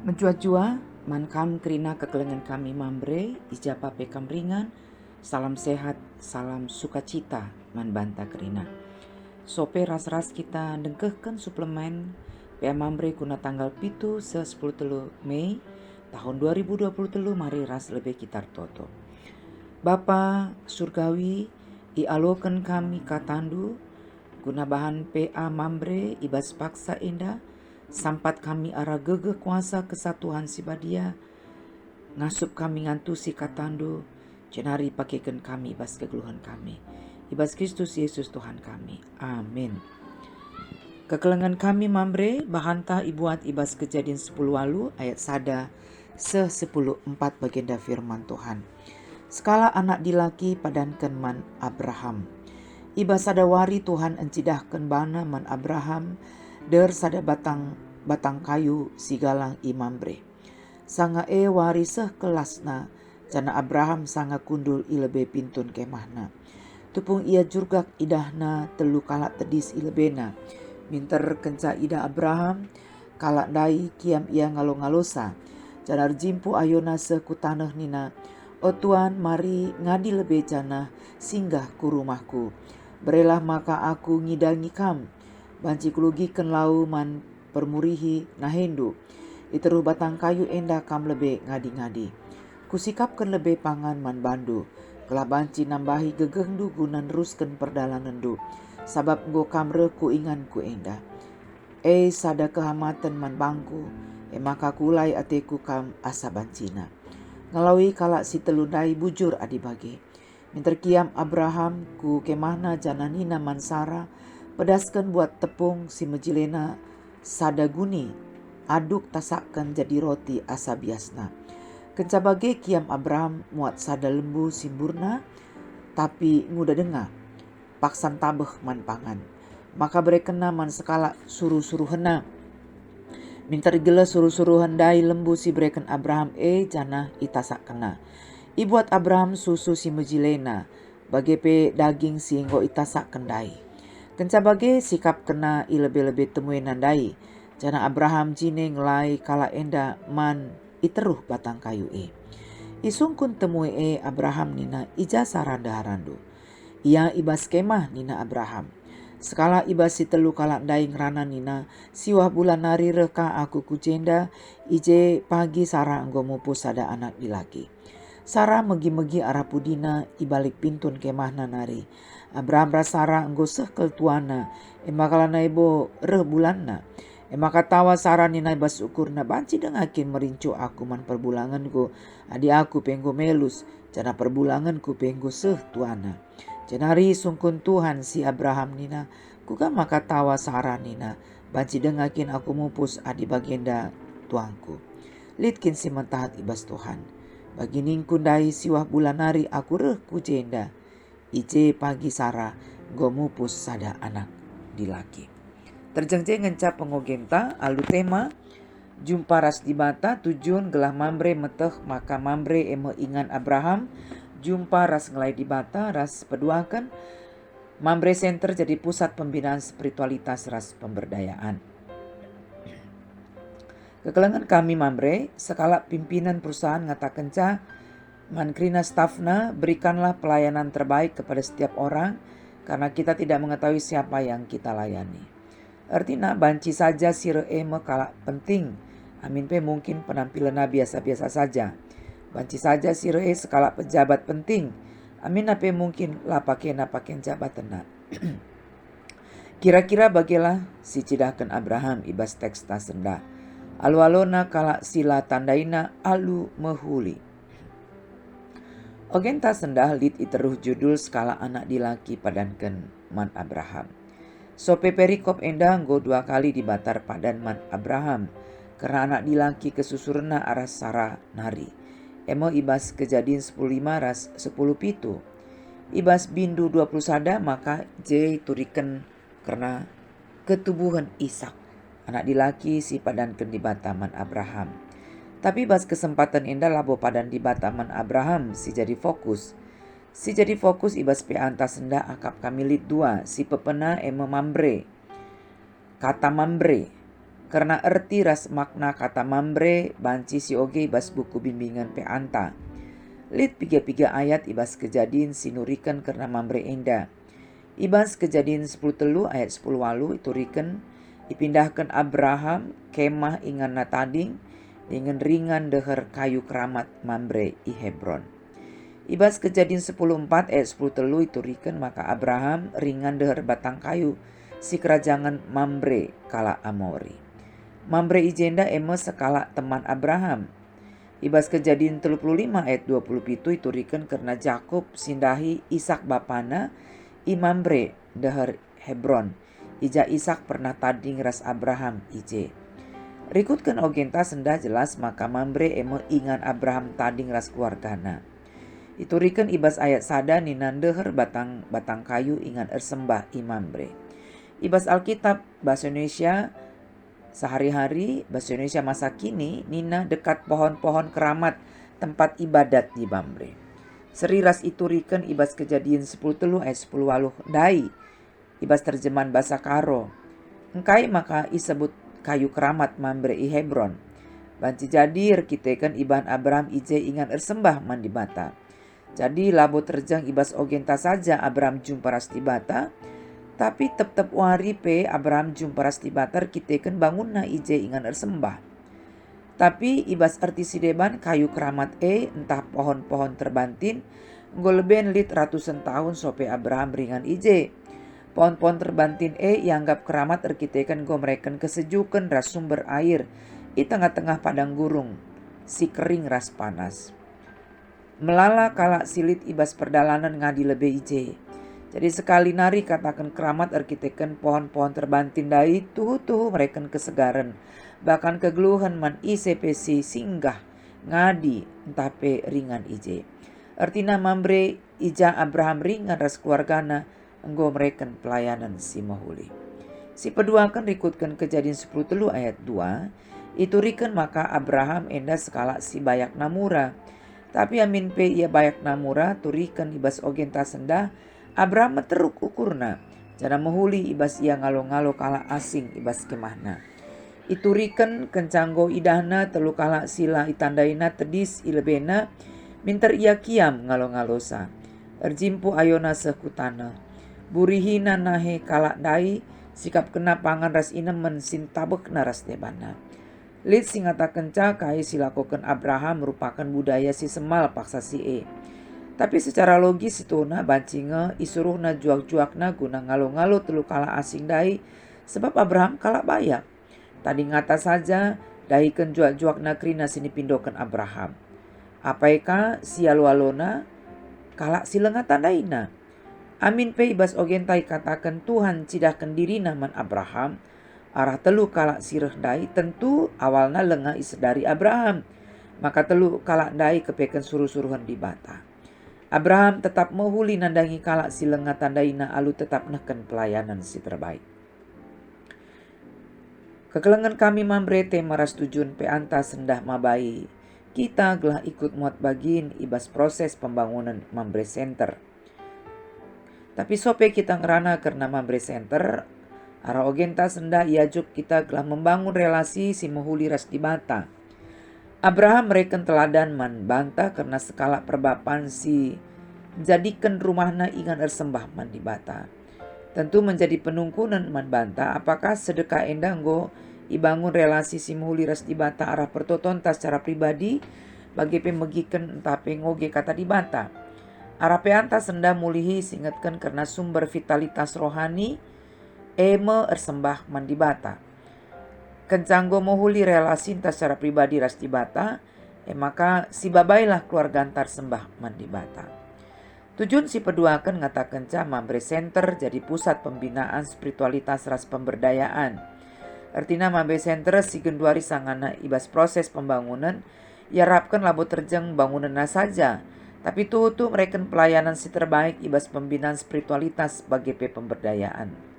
Menjua-jua, man kam kerina kekelengan kami mambre, ijapa pekam ringan, salam sehat, salam sukacita, man banta kerina. Sope ras-ras kita dengkehkan suplemen, pea mambre kuna tanggal pitu se 10 telu Mei, tahun 2023 mari ras lebih kitar toto. Bapa surgawi, ialokan kami katandu, guna bahan PA mambre ibas paksa indah, sampat kami arah gege kuasa kesatuan sibadia, ngasup kami ngantusi katandu, cenari pakaikan kami ibas kegeluhan kami. Ibas Kristus Yesus Tuhan kami. Amin. Kekelengan kami mambre bahanta ibuat ibas Kejadian 10 walu ayat sada se 10:4 bagenda firman Tuhan. Skala anak dilaki padankan man Abraham. Iba sada wari Tuhan encidahkan bana man Abraham der sada batang kayu sigalang imambre. Sanga wari seh kelasna jana Abraham sanga kundul ilebe pintun kemahna. Tupung ia jurgak idahna telu kalak tedis ilebena. Minter kenca ida Abraham kalak dai kiam ia ngalo-ngalosa. Janar jimpu ayona seh kutaneh nina. O Tuan, mari ngadi lebe jana singgah ku rumahku. Berelah maka aku ngidangi kam. Banci kulugikan lau man permurihi nahendu. Iteruh batang kayu enda kam lebe ngadi-ngadi. Kusikapkan lebe pangan man bandu. Kelah banci nambahi gegengdu guna neruskan perdalanan du. Sabab go kam reku ingan ku enda. Sada kehamatan man bangku. Maka kulai ateku kam asa bancina. Ngalawi kalak si telundai bujur adibagi. Minter kiam Abraham ku kemahna jananina mansara. Pedaskan buat tepung si mejilena sadaguni. Aduk tasakkan jadi roti asa biasna. Kencabage kiam Abraham muat sada lembu simburna. Tapi nguda denga. Paksan tabeh man pangan. Maka berekena man sekala suruh-suruhena. Minter gela suruh-suruh handai lembu si breken Abraham jana itasak kena. Ibuat Abraham susu si mejilena. Bage pe daging si nggo itasak kendai. Kenca bage sikap kena ilebe-lebe temui nandai. Jana Abraham jine ngelai kala enda man iteruh batang kayu Isungkun temui Abraham nina ija saranda harandu. Ia ibas kemah nina Abraham. Sekala ibas si telu kalak ndai ngerana nina, siwah bulan nari reka aku kujenda, ije pagi Sarah anggo mupus sada anak dilaki. Sarah megi-megi arah pudina ibalik pintun kemahna nari. Abraham Sarah anggo sehkel tuana, emakala ibo reh bulanna. Emaka tawa Sarah nina ibas ukurna banci dengakin merincu aku man perbulanganku, adi aku penggo melus, jana perbulanganku penggo seh tuana. Jenari sungkun Tuhan si Abraham nina, kuga maka tawa Sarah nina, banci dengakin aku mupus adi bagenda tuangku. Litkin si mentahat ibas Tuhan. Bagi ningkun dai siwah bulan hari aku reh kujenda. Ije pagi Sarah go mupus sada anak dilaki. Terjengjeng ngencap pengogenta alu tema jumpa ras di bata tujuan gelah mambre meteh maka mambre emo ingan Abraham. Jumpa ras ngelai di bata, ras peduakan. Mambre Center jadi pusat pembinaan spiritualitas ras pemberdayaan. Kekelengan kami mambre, sekala pimpinan perusahaan ngatakan mankrina stafna berikanlah pelayanan terbaik kepada setiap orang karena kita tidak mengetahui siapa yang kita layani. Artinya banci saja sire kala penting. Amin pe mungkin penampilannya biasa-biasa saja. Banci saja sire skala pejabat penting. Amin ape mungkin lah pakaian jabatan. Kira-kira bagilah si cidahkan Abraham ibas teks tasenda. Alu-alona kala sila tandaina alu mehuli. Ogen tasenda lit iteruh judul skala anak dilaki padanken man Abraham. Sope perikop endang go 2 kali dibatar padan man Abraham. Karena anak dilaki kesusurna arah Sarah nari. Emo ibas Kejadian 10:5 ras 10:7. Ibas bindu 20 sada maka J turiken karena ketubuhan Ishak. Anak dilaki si padanken di bataman Abraham. Tapi ibas kesempatan indah labo padan di bataman Abraham si jadi fokus. Si jadi fokus ibas pe antas senda akap kamilit 2 si pepena emo mambre. Kata mambre Karena erti ras makna kata mambre banci si oge ibas buku bimbingan pe anta. Lit piga-piga ayat ibas kejadian sinurikan karena mambre enda. Ibas kejadian 10 telu ayat 10 walu iturikan dipindahkan Abraham kemah ingan natading dengan ringan deher kayu keramat mambre i Hebron. Ibas kejadian 10:4 ayat 10 telu iturikan maka Abraham ringan deher batang kayu si kerajangan mambre kala Amori. Mambre ijenda eme sekala teman Abraham. Ibas kejadian 35 ayat 27 iturikan karena Jakob sindahi Ishak bapana i Mambre deher Hebron. Ija Ishak pernah tading ras Abraham ije. Rikutkan ogenta sendah jelas maka Mambre eme ingan Abraham tading ras keluargana. Iturikan ibas ayat sada ninan deher batang kayu ingan ersembah i Mambre. Ibas Alkitab bahasa Indonesia sehari-hari, bahasa Indonesia masa kini, nina dekat pohon-pohon keramat tempat ibadat di Mambre. Seriras iturikan ibas kejadian 10 telu ayat 10 waluh dai. Ibas terjemahan bahasa Karo. Engkai maka isebut kayu keramat Mambre i Hebron. Banci jadi rekitekan iban Abraham ije ingan ersembah mandi bata. Jadi labo terjang ibas ogenta saja Abraham jumpa ras di bata. Tapi tetap wari pe Abraham jumpa ras di batar kiteken bangun na ije ingan ersembah. Tapi ibas arti sideban kayu keramat entah pohon-pohon terbantin goleben lit ratusan tahun sope Abraham ringan ije. Pohon-pohon terbantin ianggap keramat arkiteken go mereken kesejukan ras sumber air i tengah-tengah padang gurung si kering ras panas. Melala kala silit ibas perdalanan ngadi lebe ije. Jadi sekali nari katakan keramat arkiteken pohon-pohon terbantin dai tuhu mereken kesegaran. Bahkan kegeluhan man ICPC singgah ngadi entape ringan ije. Artina Mambre ija Abraham ringan ras keluargana enggo mereken pelayanan si mahuli. Si peduakan rikutkan kejadian 10 telu ayat 2. Iturikan maka Abraham enda sekala si bayak namura. Tapi amin pe ia bayak namura turikan ibas ogenta sendah Abraham teruk ukurna, jana mahuli ibas ia ngalo-ngalo kala asing ibas kemahna. Iturikan kencanggo idahna telu kala sila itandaina tedis ilebena, minter ia kiam ngalo-ngalosa. Erjimpu ayona sekutana. Burihina nahe kala dai, sikap kena pangan ras inemen sintabek naras debana. Lit singata kenca kai silakokan Abraham merupakan budaya si semal paksa si Tapi secara logis itu na bancinga isuruhna juak-juakna guna ngalo-ngalo telu kala asing dai sebab Abraham kala bayak. Tadi ngata saja dahikan juak-juakna krina sini pindokan Abraham. Apaika sialu-alona kala silengatan daina. Amin pe ibas ogentai katakan Tuhan cidahkan dirina man Abraham. Arah telu kala sireh dai tentu awalna lengah isedari Abraham. Maka telu kala dai kepeken suruh-suruhan di bata. Abraham tetap mahuli nandangi kala si lengat tandaina alu tetap neken pelayanan si terbaik. Kekelengan kami Mambre maras tujun pe anta sendah mabai. Kita gelah ikut muat bagin ibas proses pembangunan Mambre Center. Tapi sope kita ngerana karena Mambre Center, ara ogenta sendah iajuk kita gelah membangun relasi si mahuli ras di bata. Abraham mereken teladan man banta karena skala perbapan si jadikan rumahna ingan ersembah man di bata. Tentu menjadi penungkunan man banta apakah sedekah endanggo ibangun relasi si muhuli ras di bata arah pertotonta secara pribadi bagi pemegikan entah pengoge kata di bata. Arah peanta senda mulihi singetkan karena sumber vitalitas rohani eme ersembah man di bata. Kencanggo mohuli relasi entah secara pribadi ras di bata, maka si babailah keluarga antar sembah man di bata. Tujuan si peduakan ngatakan Mambre Center jadi pusat pembinaan spiritualitas ras pemberdayaan. Artinya Mambre Center si genduari sangana ibas proses pembangunan, ya rapkan labo terjeng bangunanna saja. Tapi tutu mereken pelayanan si terbaik ibas pembinaan spiritualitas sebagai pemberdayaan.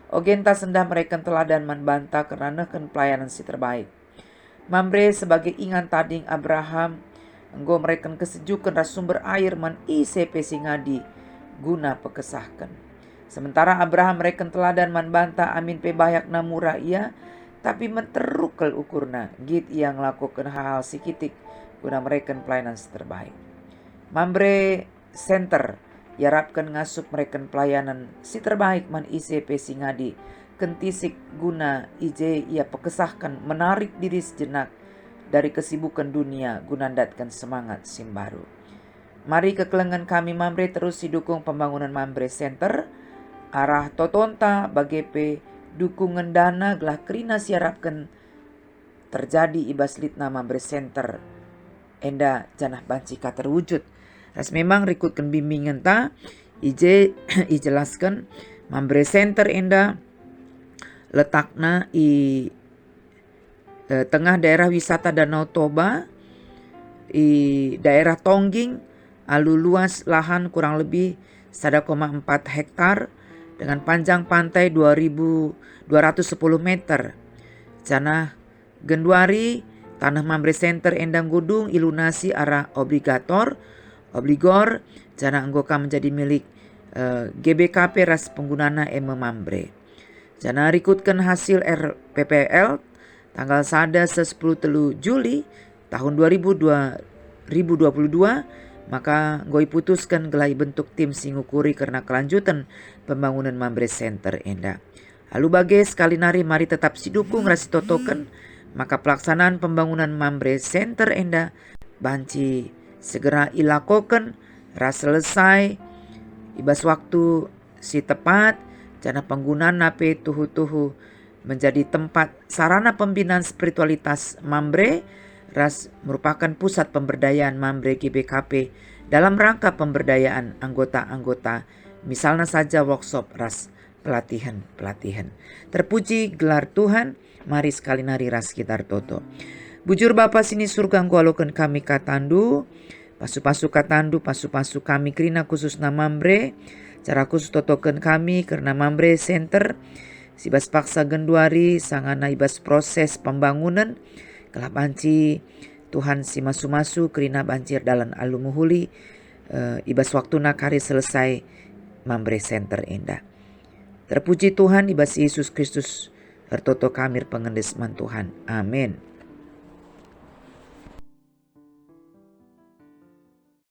Ogenta sendah mereka teladan man banta karena neken pelayanan si terbaik. Mambre sebagai ingan tading Abraham, enggo mereka kesejukan ras sumber air man ICP singadi guna pekesahkan. Sementara Abraham mereka teladan man banta amin pe bayak namura ia, tapi menterukel ukurna git yang lakukan hal-hal sikitik guna mereka pelayanan terbaik. Mambre Center yarapkan ngasup mereka pelayanan si terbaik man ICP singadi kentisik guna IJ ia pekesahkan menarik diri sejenak dari kesibukan dunia guna datkan semangat simbaru. Mari kekelengan kami Mambre terus didukung pembangunan Mambre Center arah totonta bagepe dukungan dana gelah kerina siarapkan terjadi ibas litna Mambre Center enda janah banci ka terwujud. Ras memang rikutkan bimbingan ta IJ ijelaskan Mambre Center enda letakna i tengah daerah wisata Danau Toba i daerah Tongging, alu luas lahan kurang lebih 1,4 hektar dengan panjang pantai 2.210 meter. Janah Genduari tanah Mambre Center endang gudung ilunasi arah obligor janah anggoka menjadi milik GBKP ras penggunana Mambre. Janah rikutkan hasil RPPL tanggal 10 Juli tahun 2022 maka goi putuskan gelai bentuk tim singukuri karena kelanjutan pembangunan Mambre Center enda. Lalu bagai sekali nari mari tetap sidukung rasi totoken maka pelaksanaan pembangunan Mambre Center enda banci segera ilakoken ras selesai ibas waktu si tepat jana penggunaan nape tuhu-tuhu menjadi tempat sarana pembinaan spiritualitas Mambre ras merupakan pusat pemberdayaan Mambre GBKP dalam rangka pemberdayaan anggota-anggota misalnya saja workshop ras pelatihan. Terpuji gelar Tuhan, mari sekali nari ras kita toto. Bujur Bapa sini surga ngkualokan kami katandu, pasu-pasu katandu, pasu-pasu kami krina khusus na Mambre, cara khusus totoken kami karena Mambre Center, sibas paksa Genduari sangana ibas proses pembangunan, kelah banci Tuhan si masu-masu kerina banjir dalam alumuhuli, ibas waktu nakari selesai Mambre Center indah. Terpuji Tuhan ibas Yesus Kristus, ertoto kamir pengendesman Tuhan. Amin.